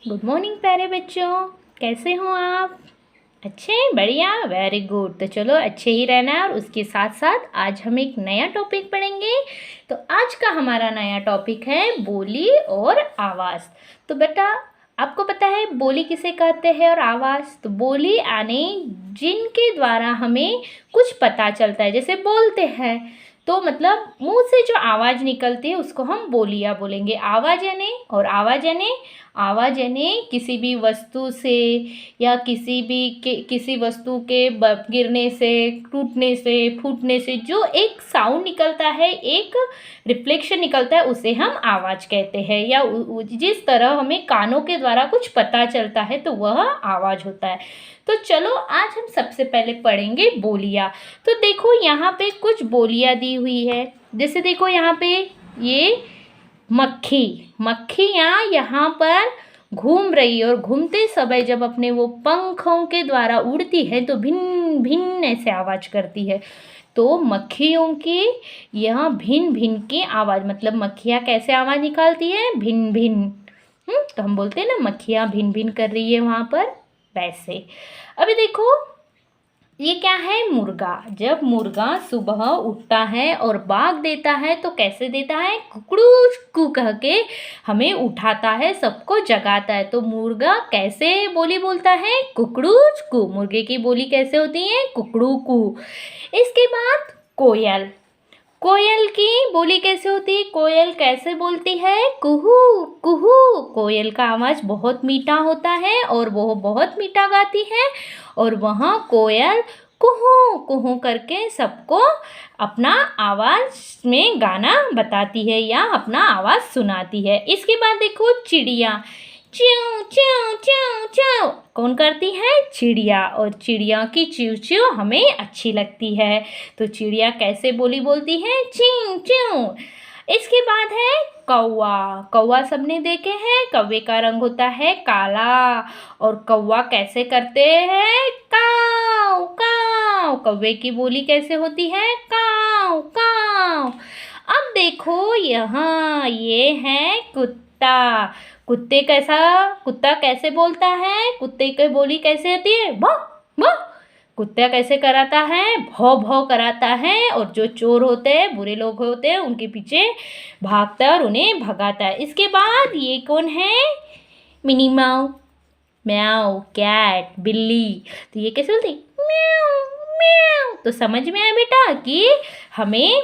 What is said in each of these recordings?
Good morning प्यारे बच्चों, कैसे हो आप? अच्छे, बढ़िया, वेरी गुड। तो चलो अच्छे ही रहना है। और उसके साथ साथ आज हम एक नया टॉपिक पढ़ेंगे। तो आज का हमारा नया टॉपिक है बोली और आवाज़। तो बेटा, आपको पता है बोली किसे कहते हैं और आवाज़? तो बोली यानी जिनके द्वारा हमें कुछ पता चलता है, जैसे बोलते हैं तो मतलब मुंह से जो आवाज़ निकलती है उसको हम बोलियाँ बोलेंगे। आवाज़ यानी किसी भी वस्तु से या किसी वस्तु के गिरने से, टूटने से, फूटने से जो एक साउंड निकलता है, एक रिफ्लेक्शन निकलता है, उसे हम आवाज़ कहते हैं। या जिस तरह हमें कानों के द्वारा कुछ पता चलता है तो वह आवाज़ होता है। तो चलो आज हम सबसे पहले पढ़ेंगे बोलियाँ। तो देखो यहाँ पे कुछ बोलियाँ दी हुई है। जैसे देखो यहाँ पे ये मक्खियाँ यहाँ पर घूम रही है और घूमते समय जब अपने वो पंखों के द्वारा उड़ती है तो भिन्न भिन्न ऐसे आवाज़ करती है। तो मक्खियों की यह भिन्न भिन्न की आवाज़, मतलब मक्खियाँ कैसे आवाज़ निकालती है? भिन्न भिन्न। तो हम बोलते हैं ना मक्खियाँ भिन्न भिन्न कर रही है वहाँ पर, वैसे। अभी देखो ये क्या है? मुर्गा। जब मुर्गा सुबह उठता है और बाग देता है तो कैसे देता है? कुकड़ू कू कह के हमें उठाता है, सबको जगाता है। तो मुर्गा कैसे बोली बोलता है? कुकड़ू कू। मुर्गे की बोली कैसे होती है? कुकड़ू कू। इसके बाद कोयल की बोली कैसे होती है? कोयल कैसे बोलती है? कुहू कुहू। कोयल का आवाज़ बहुत मीठा होता है और वो बहुत मीठा गाती है। और वहाँ कोयल कुहू कुहू करके सबको अपना आवाज़ में गाना बताती है या अपना आवाज़ सुनाती है। इसके बाद देखो चिड़िया। च्यों च्यों च्यों च्यों कौन करती है? चिड़िया। और चिड़िया की च्यू च्यू हमें अच्छी लगती है। तो चिड़िया कैसे बोली बोलती है? च्यों च्यों। इसके बाद है कौवा। कौवा सबने देखे हैं, कौवे का रंग होता है काला। और कौवा कैसे करते हैं? काव काव। कौवे की बोली कैसे होती है? काव काव। अब देखो यहाँ ये है कुत्ता। कुत्ता कैसे बोलता है? कुत्ते की बोली कैसे होती है? भौ भौ। कुत्ता कैसे कराता है? भौ भौ कराता है। और जो चोर होते हैं, बुरे लोग होते हैं, उनके पीछे भागता है और उन्हें भगाता है। इसके बाद ये कौन है? मिनी माऊ। म्याऊ कैट, बिल्ली। तो ये कैसे बोलती? म्याऊ म्याऊ। तो समझ में आया बेटा कि हमें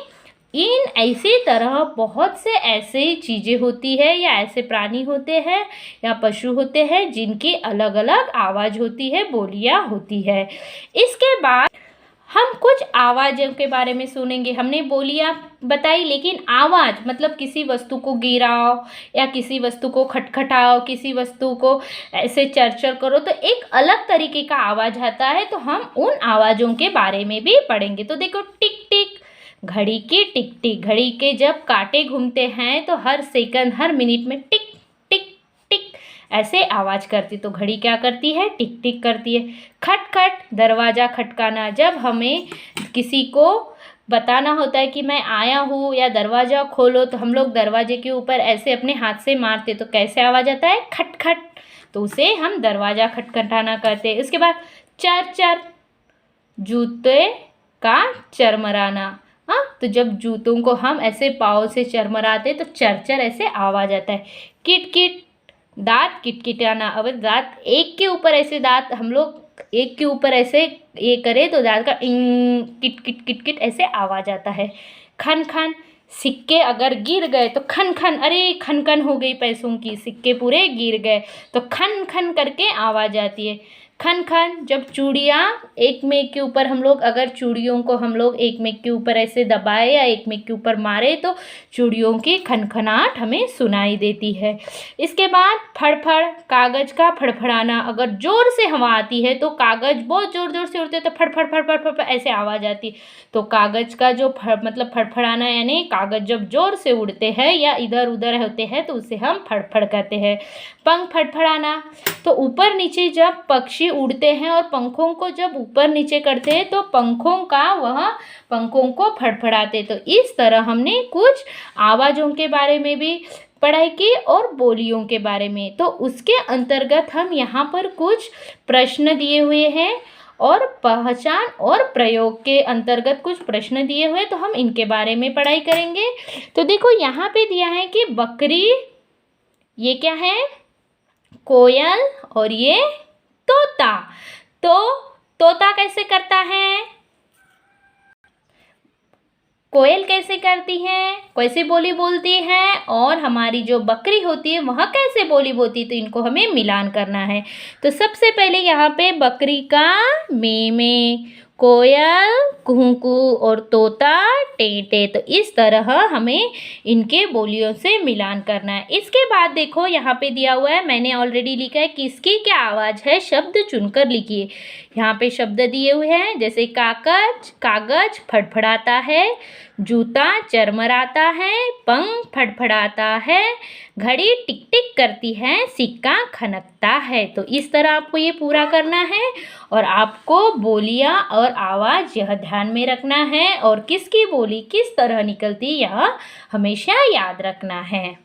इन ऐसी तरह बहुत से ऐसे चीज़ें होती है या ऐसे प्राणी होते हैं या पशु होते हैं जिनकी अलग अलग आवाज़ होती है, बोलियाँ होती है। इसके बाद हम कुछ आवाज़ों के बारे में सुनेंगे। हमने बोलियाँ बताई, लेकिन आवाज़ मतलब किसी वस्तु को गिराओ या किसी वस्तु को खटखटाओ, किसी वस्तु को ऐसे चरचर करो तो एक अलग तरीके का आवाज़ आता है। तो हम उन आवाज़ों के बारे में भी पढ़ेंगे। तो देखो टिक टिक, घड़ी की टिक टिक। घड़ी के जब कांटे घूमते हैं तो हर सेकंड हर मिनट में टिक टिक टिक ऐसे आवाज़ करती। तो घड़ी क्या करती है? टिक टिक करती है। खट खट, दरवाज़ा खटकाना। जब हमें किसी को बताना होता है कि मैं आया हूँ या दरवाज़ा खोलो तो हम लोग दरवाजे के ऊपर ऐसे अपने हाथ से मारते तो कैसे आवाज़ आता है? खट खट। तो उसे हम दरवाज़ा खटखटाना कहते हैं। उसके बाद चर चर, जूते का चरमराना। हाँ, तो जब जूतों को हम ऐसे पाँव से चरमराते तो चरचर ऐसे आवाज़ आता है। किट किट, दांत किटकिटाना। अब दांत एक के ऊपर ऐसे दांत हम लोग एक के ऊपर ऐसे ये करें तो दांत का इंग किट किट किट किट ऐसे आवाज़ आता है। खन खन, सिक्के अगर गिर गए तो खन खन, अरे खन खन हो गई पैसों की, सिक्के पूरे गिर गए तो खन खन करके आवाज़ आती है। खन खन, जब चूड़ियाँ एक में एक के ऊपर हम लोग अगर चूड़ियों को हम लोग एक में के ऊपर ऐसे दबाए या एक में के ऊपर मारे तो चूड़ियों की खनखनाहट हमें सुनाई देती है। इसके बाद फड़फड़, कागज़ का फड़फड़ाना। अगर ज़ोर से हवा आती है तो कागज़ बहुत ज़ोर ज़ोर से उड़ते तो फड़फड़ फड़फड़ फड़फड़ ऐसे आवाज़ आती है। तो कागज़ का जो मतलब फड़फड़ाना यानी कागज़ जब ज़ोर से उड़ते हैं या इधर उधर होते हैं तो उसे हम फड़फड़ कहते हैं। पंख फड़फड़ाना, तो ऊपर नीचे जब पक्षी उड़ते हैं और पंखों को जब ऊपर नीचे करते हैं तो पंखों को फड़फड़ाते। तो इस तरह हमने कुछ आवाज़ों के बारे में भी पढ़ाई की और बोलियों के बारे में। तो उसके अंतर्गत हम यहाँ पर कुछ प्रश्न दिए हुए हैं और पहचान और प्रयोग के अंतर्गत कुछ प्रश्न दिए हुए, तो हम इनके बारे में पढ़ाई करेंगे। तो देखो यहाँ पे दिया है कि बकरी, ये क्या है, कोयल, और ये तोता। तो तोता कैसे करता है, कोयल कैसे करती है, कैसे बोली बोलती है, और हमारी जो बकरी होती है वह कैसे बोली बोलती है, तो इनको हमें मिलान करना है। तो सबसे पहले यहाँ पे बकरी का में में, कोयल कुहू कुहू और तोता टे टे। तो इस तरह हमें इनके बोलियों से मिलान करना है। इसके बाद देखो यहाँ पे दिया हुआ है, मैंने ऑलरेडी लिखा है किसकी क्या आवाज़ है, शब्द चुनकर लिखिए। यहाँ पे शब्द दिए हुए हैं, जैसे कागज फड़फड़ाता है, जूता चरमराता है, पंख फड़फड़ाता है, घड़ी टिक टिक करती है, सिक्का खनकता है। तो इस तरह आपको ये पूरा करना है और आपको बोलियां और आवाज़ यह ध्यान में रखना है और किसकी बोली किस तरह निकलती यह हमेशा याद रखना है।